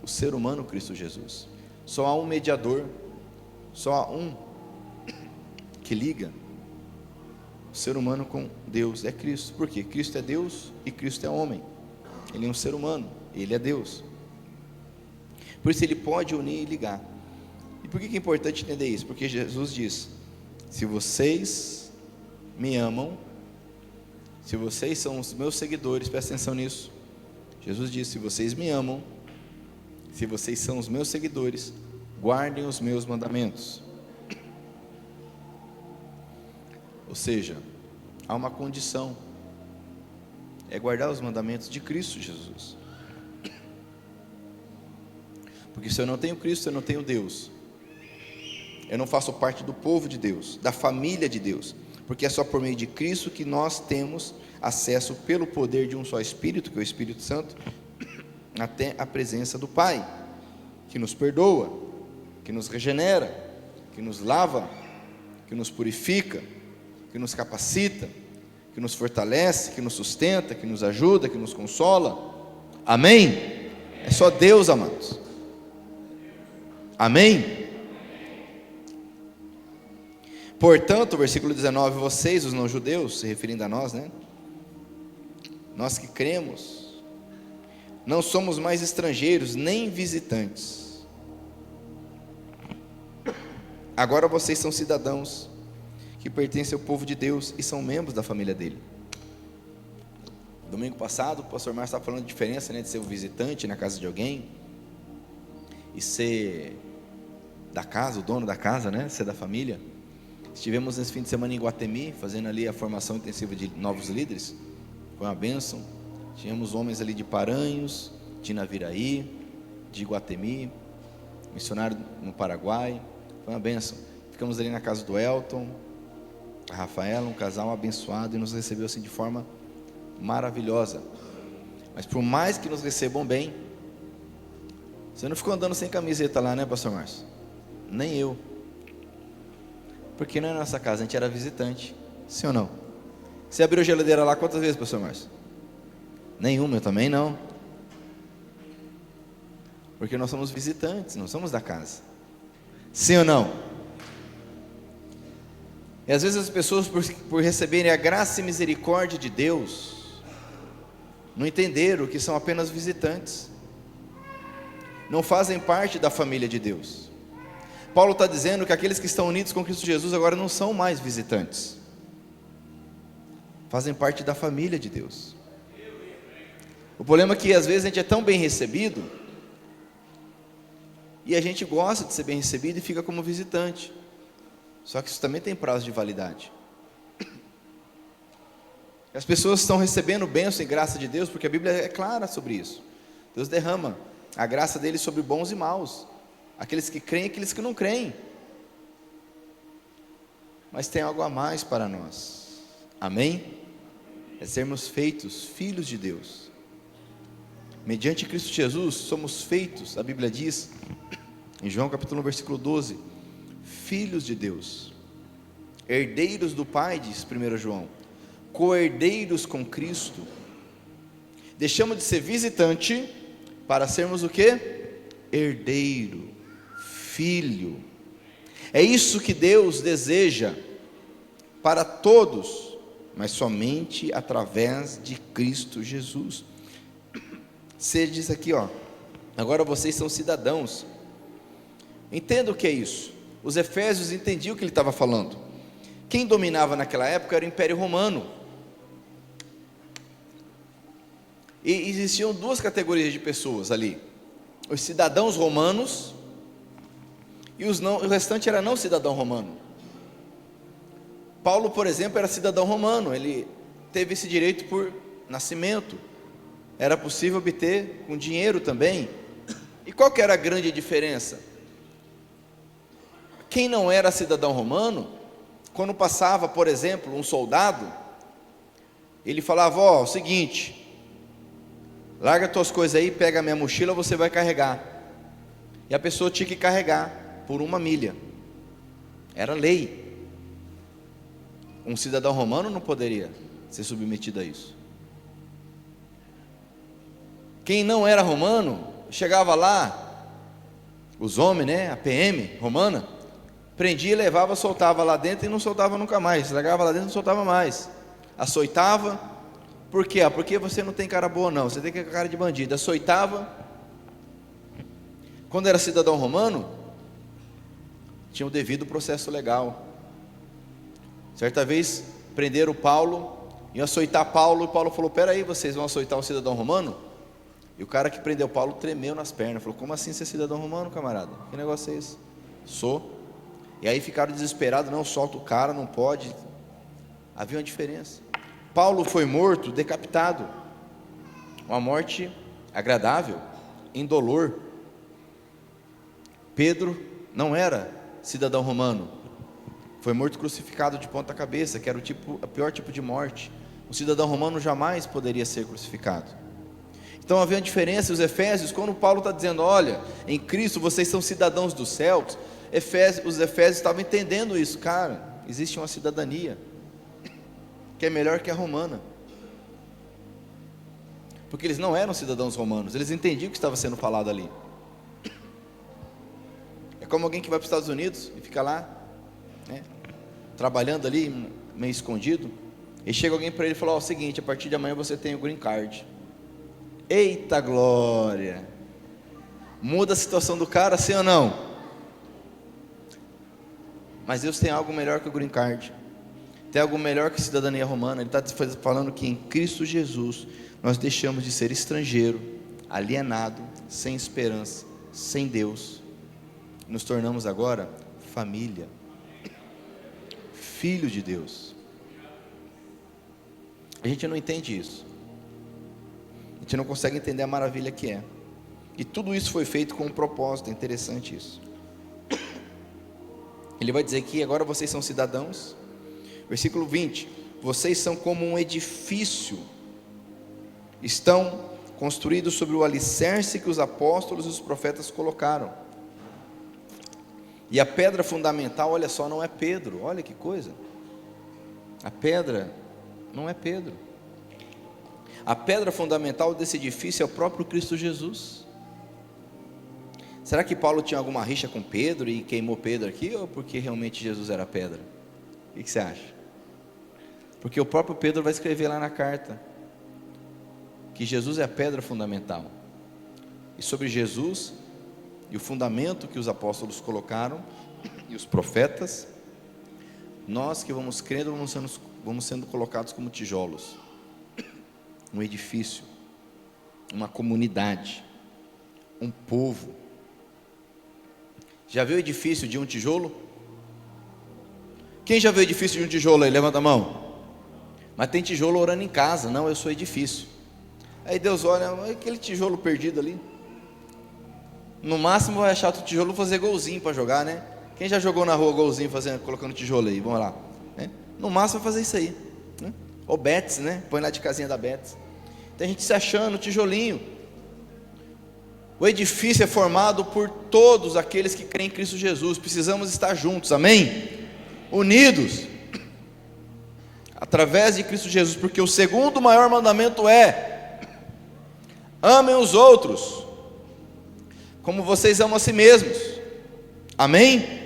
o ser humano Cristo Jesus. Só há um mediador, só há um que liga o ser humano com Deus, é Cristo. Por quê? Cristo é Deus e Cristo é homem. Ele é um ser humano, ele é Deus. Por isso ele pode unir e ligar. E por que é importante entender isso? Porque Jesus diz: se vocês me amam, se vocês são os meus seguidores, presta atenção nisso. Jesus diz: se vocês me amam, se vocês são os meus seguidores, guardem os meus mandamentos. Ou seja, há uma condição, é guardar os mandamentos de Cristo Jesus. Porque se eu não tenho Cristo, eu não tenho Deus, eu não faço parte do povo de Deus, da família de Deus, porque é só por meio de Cristo que nós temos acesso, pelo poder de um só Espírito, que é o Espírito Santo, até a presença do Pai, que nos perdoa, que nos regenera, que nos lava, que nos purifica, que nos capacita, que nos fortalece, que nos sustenta, que nos ajuda, que nos consola. Amém? É só Deus, amados. Amém? Portanto, versículo 19: vocês, os não-judeus, se referindo a nós, né? Nós que cremos, não somos mais estrangeiros, nem visitantes. Agora vocês são cidadãos que pertencem ao povo de Deus e são membros da família dele. Domingo passado, o pastor Márcio estava falando de diferença, né, de ser um visitante na casa de alguém e ser da casa, o dono da casa, né, ser da família. Estivemos nesse fim de semana em Iguatemi, fazendo ali a formação intensiva de novos líderes. Foi uma bênção. Tínhamos homens ali de Paranhos, de Naviraí, de Iguatemi, missionário no Paraguai. Foi uma bênção. Ficamos ali na casa do Elton, a Rafaela, um casal abençoado, e nos recebeu assim de forma maravilhosa. Mas por mais que nos recebam bem, você não ficou andando sem camiseta lá, né, pastor Márcio? Nem eu. Porque não é nossa casa, a gente era visitante. Sim ou não? Você abriu a geladeira lá quantas vezes, pastor Márcio? Nenhuma, eu também não. Porque nós somos visitantes, não somos da casa. Sim ou não? E às vezes as pessoas, por receberem a graça e misericórdia de Deus, não entenderam que são apenas visitantes, não fazem parte da família de Deus. Paulo está dizendo que aqueles que estão unidos com Cristo Jesus agora não são mais visitantes, fazem parte da família de Deus. O problema é que às vezes a gente é tão bem recebido, e a gente gosta de ser bem recebido e fica como visitante. Só que isso também tem prazo de validade. As pessoas estão recebendo bênção e graça de Deus, porque a Bíblia é clara sobre isso. Deus derrama a graça dele sobre bons e maus, aqueles que creem e aqueles que não creem. Mas tem algo a mais para nós, amém? É sermos feitos filhos de Deus. Mediante Cristo Jesus somos feitos, a Bíblia diz em João capítulo 1, versículo 12, filhos de Deus, herdeiros do Pai, diz 1 João, co-herdeiros com Cristo. Deixamos de ser visitante para sermos o quê? Herdeiro, filho. É isso que Deus deseja para todos, mas somente através de Cristo Jesus. Você diz aqui, agora vocês são cidadãos. Entenda o que é isso. Os efésios entendiam o que ele estava falando. Quem dominava naquela época era o Império Romano. E existiam duas categorias de pessoas ali: os cidadãos romanos e o restante era não cidadão romano. Paulo, por exemplo, era cidadão romano, ele teve esse direito por nascimento, era possível obter com dinheiro também. E qual que era a grande diferença? Quem não era cidadão romano, quando passava, por exemplo, um soldado, ele falava: ó, o seguinte, larga tuas coisas aí, pega a minha mochila, você vai carregar. E a pessoa tinha que carregar por 1 milha, era lei. Um cidadão romano não poderia ser submetido a isso. Quem não era romano, chegava lá, os homens, a PM romana, prendia, levava, soltava lá dentro e não soltava nunca mais. Largava lá dentro e não soltava mais. Açoitava. Por quê? Porque você não tem cara boa não, você tem cara de bandido. Açoitava. Quando era cidadão romano, tinha o devido processo legal. Certa vez prenderam Paulo, iam açoitar Paulo, e Paulo falou: peraí, vocês vão açoitar um cidadão romano? E o cara que prendeu Paulo tremeu nas pernas, falou: como assim ser cidadão romano, camarada? Que negócio é esse? Sou. E aí ficaram desesperados: não, solta o cara, não pode. Havia uma diferença. Paulo foi morto, decapitado, uma morte agradável, indolor. Pedro não era cidadão romano, foi morto crucificado de ponta cabeça, que era o pior tipo de morte. Um cidadão romano jamais poderia ser crucificado. Então havia uma diferença. Os efésios, quando Paulo está dizendo: olha, em Cristo vocês são cidadãos dos céus, os efésios estavam entendendo isso. Cara, existe uma cidadania que é melhor que a romana, porque eles não eram cidadãos romanos, eles entendiam o que estava sendo falado ali. É como alguém que vai para os Estados Unidos e fica lá, trabalhando ali, meio escondido, e chega alguém para ele e fala: o seguinte, a partir de amanhã você tem o green card. Eita glória! Muda a situação do cara, sim ou não? Mas Deus tem algo melhor que o green card, tem algo melhor que a cidadania romana. Ele está falando que em Cristo Jesus nós deixamos de ser estrangeiro, alienado, sem esperança, sem Deus, nos tornamos agora família, filho de Deus. A gente não entende isso, a gente não consegue entender a maravilha que é, e tudo isso foi feito com um propósito. É interessante isso. Ele vai dizer que agora vocês são cidadãos. Versículo 20: vocês são como um edifício, estão construídos sobre o alicerce que os apóstolos e os profetas colocaram, e a pedra fundamental, olha só, não é Pedro. Olha que coisa, a pedra não é Pedro, a pedra fundamental desse edifício é o próprio Cristo Jesus. Será que Paulo tinha alguma rixa com Pedro e queimou Pedro aqui, ou porque realmente Jesus era a pedra? O que você acha? Porque o próprio Pedro vai escrever lá na carta que Jesus é a pedra fundamental, e sobre Jesus e o fundamento que os apóstolos colocaram e os profetas, nós que vamos crendo vamos sendo colocados como tijolos, um edifício, uma comunidade, um povo. Já viu o edifício de um tijolo? Quem já viu o edifício de um tijolo aí? Levanta a mão. Mas tem tijolo orando em casa. Não, eu sou edifício. Aí Deus olha, aquele tijolo perdido ali. No máximo vai achar outro tijolo, fazer golzinho para jogar, né? Quem já jogou na rua golzinho, colocando tijolo aí? Vamos lá, né? No máximo vai fazer isso aí, né? Ou Betis, né? Põe lá de casinha da Betis. Tem gente se achando, tijolinho. O edifício é formado por todos aqueles que creem em Cristo Jesus. Precisamos estar juntos, amém? Unidos, através de Cristo Jesus, porque o segundo maior mandamento é: amem os outros como vocês amam a si mesmos, amém?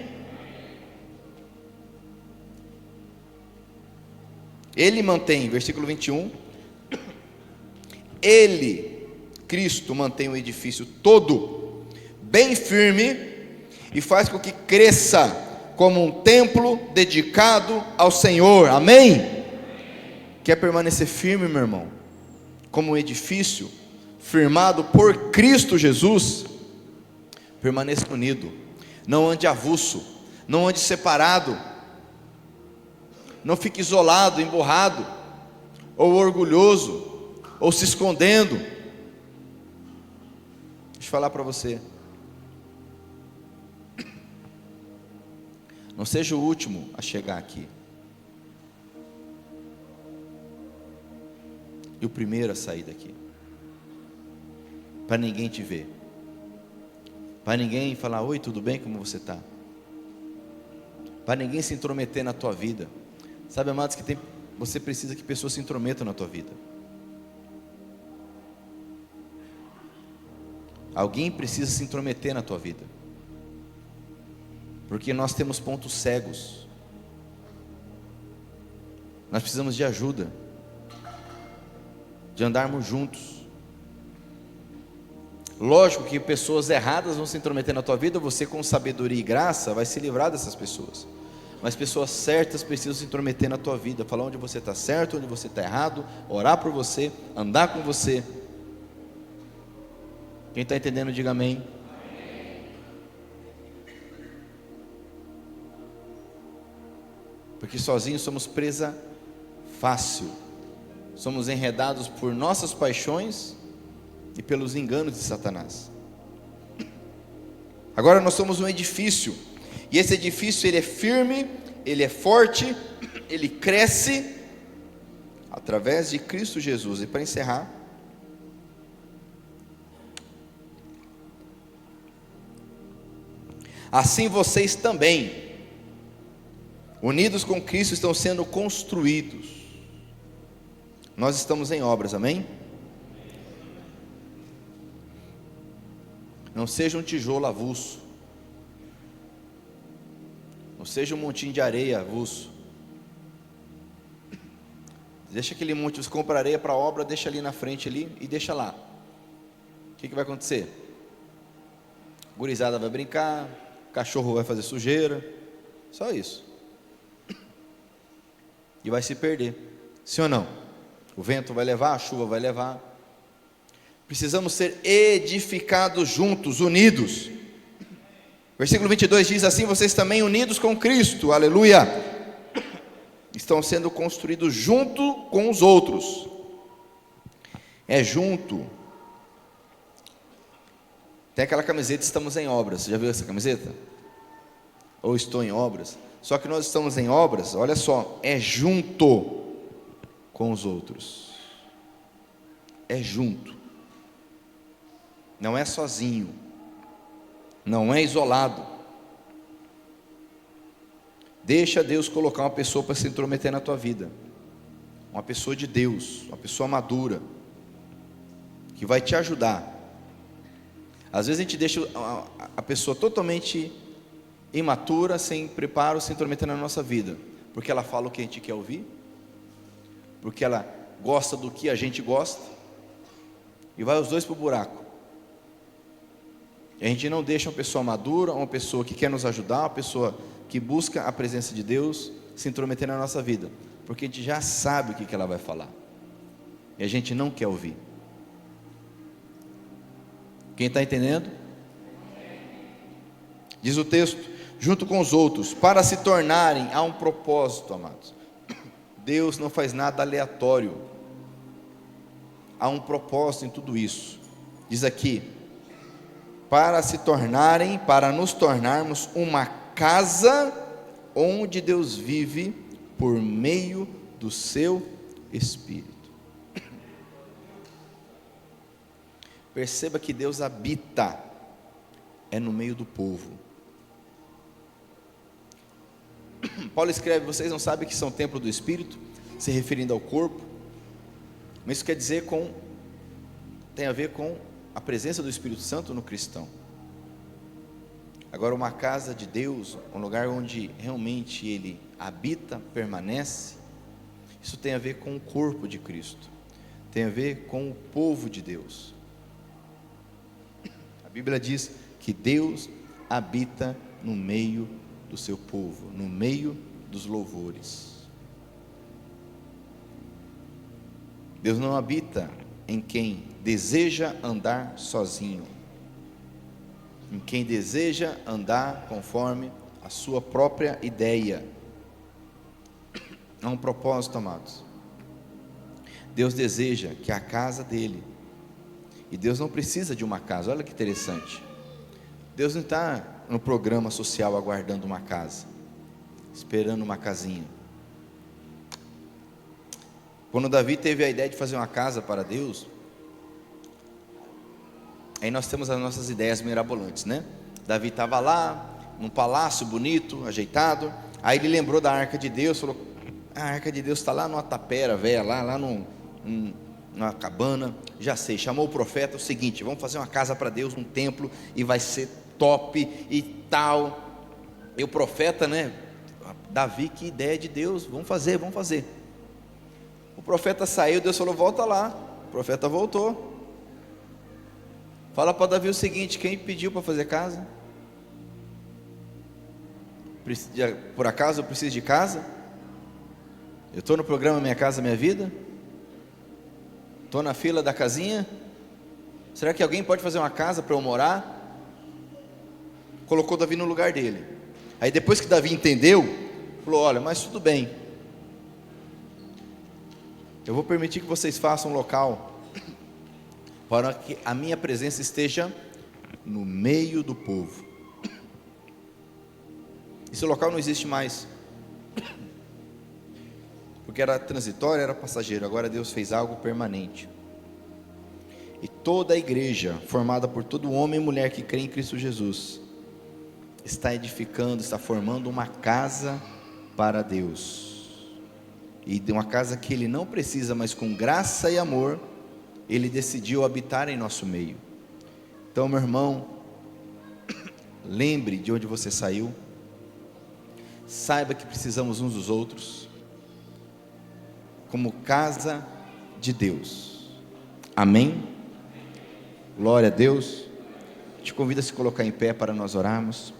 Ele mantém, versículo 21, Ele, Cristo, mantém o edifício todo bem firme e faz com que cresça como um templo dedicado ao Senhor, amém? Quer permanecer firme, meu irmão, como um edifício firmado por Cristo Jesus? Permaneça unido, não ande avulso, não ande separado, não fique isolado, emburrado, ou orgulhoso, ou se escondendo. Deixa eu falar para você, não seja o último a chegar aqui e o primeiro a sair daqui, para ninguém te ver, para ninguém falar: oi, tudo bem, como você está? Para ninguém se intrometer na tua vida. Sabe, amados, que você precisa que pessoas se intrometam na tua vida. Alguém precisa se intrometer na tua vida, porque nós temos pontos cegos. Nós precisamos de ajuda, de andarmos juntos. Lógico que pessoas erradas vão se intrometer na tua vida. Você, com sabedoria e graça, vai se livrar dessas pessoas. Mas pessoas certas precisam se intrometer na tua vida, falar onde você está certo, onde você está errado, orar por você, andar com você. Quem está entendendo, diga amém. Porque sozinhos somos presa fácil, somos enredados por nossas paixões e pelos enganos de Satanás. Agora nós somos um edifício, e esse edifício ele é firme, ele é forte, ele cresce através de Cristo Jesus. E para encerrar, assim vocês também, unidos com Cristo, estão sendo construídos. Nós estamos em obras, amém? Não seja um tijolo avulso, não seja um montinho de areia avulso. Deixa aquele monte, você compra areia para a obra, deixa ali na frente ali e deixa lá. O que vai acontecer? Gurizada vai brincar, cachorro vai fazer sujeira, só isso. E vai se perder, sim ou não? O vento vai levar, a chuva vai levar. Precisamos ser edificados juntos, unidos. Versículo 22 diz assim: vocês também unidos com Cristo, aleluia, estão sendo construídos junto com os outros. É junto. Tem aquela camiseta, estamos em obras. Você já viu essa camiseta? Ou estou em obras. Só que nós estamos em obras, olha só, é junto com os outros. É junto. Não é sozinho, não é isolado. Deixa Deus colocar uma pessoa para se intrometer na tua vida, uma pessoa de Deus, uma pessoa madura, que vai te ajudar. Às vezes a gente deixa a pessoa totalmente imatura, sem preparo, se intrometer na nossa vida, porque ela fala o que a gente quer ouvir, porque ela gosta do que a gente gosta, e vai os dois para o buraco. E a gente não deixa uma pessoa madura, uma pessoa que quer nos ajudar, uma pessoa que busca a presença de Deus, se intrometer na nossa vida, porque a gente já sabe o que ela vai falar, e a gente não quer ouvir. Quem está entendendo? Diz o texto: junto com os outros, para se tornarem, há um propósito, amados, Deus não faz nada aleatório. Há um propósito em tudo isso. Diz aqui: para nos tornarmos uma casa onde Deus vive por meio do seu Espírito. Perceba que Deus habita no meio do povo. Paulo escreve: vocês não sabem que são templo do Espírito, se referindo ao corpo, mas isso quer dizer tem a ver com a presença do Espírito Santo no cristão. Agora, uma casa de Deus, um lugar onde realmente Ele habita, permanece, isso tem a ver com o corpo de Cristo, tem a ver com o povo de Deus. A Bíblia diz que Deus habita no meio do seu povo, no meio dos louvores. Deus não habita em quem deseja andar sozinho, em quem deseja andar conforme a sua própria ideia. Há um propósito, amados. Deus deseja que a casa dele, e Deus não precisa de uma casa. Olha que interessante, Deus não está no programa social aguardando uma casa, esperando uma casinha. Quando Davi teve a ideia de fazer uma casa para Deus, aí nós temos as nossas ideias mirabolantes, né? Davi estava lá, num palácio bonito, ajeitado, aí ele lembrou da arca de Deus, falou: a arca de Deus está lá numa tapera velha, lá numa cabana, já sei, chamou o profeta: o seguinte, vamos fazer uma casa para Deus, um templo, e vai ser top e tal. E o profeta, né, Davi, que ideia de Deus, vamos fazer. O profeta saiu, Deus falou: volta lá. O profeta voltou. Fala para Davi o seguinte: quem pediu para fazer casa? Por acaso eu preciso de casa? Eu estou no programa Minha Casa Minha Vida? Estou na fila da casinha? Será que alguém pode fazer uma casa para eu morar? Colocou Davi no lugar dele. Aí depois que Davi entendeu, falou: olha, mas tudo bem, eu vou permitir que vocês façam um local para que a minha presença esteja no meio do povo. Esse local não existe mais, porque era transitório, era passageiro. Agora Deus fez algo permanente. E toda a igreja, formada por todo homem e mulher que crê em Cristo Jesus, está edificando, está formando uma casa para Deus. E de uma casa que Ele não precisa, mas com graça e amor, Ele decidiu habitar em nosso meio. Então, meu irmão, lembre de onde você saiu, saiba que precisamos uns dos outros, como casa de Deus. Amém? Glória a Deus. Te convido a se colocar em pé para nós orarmos.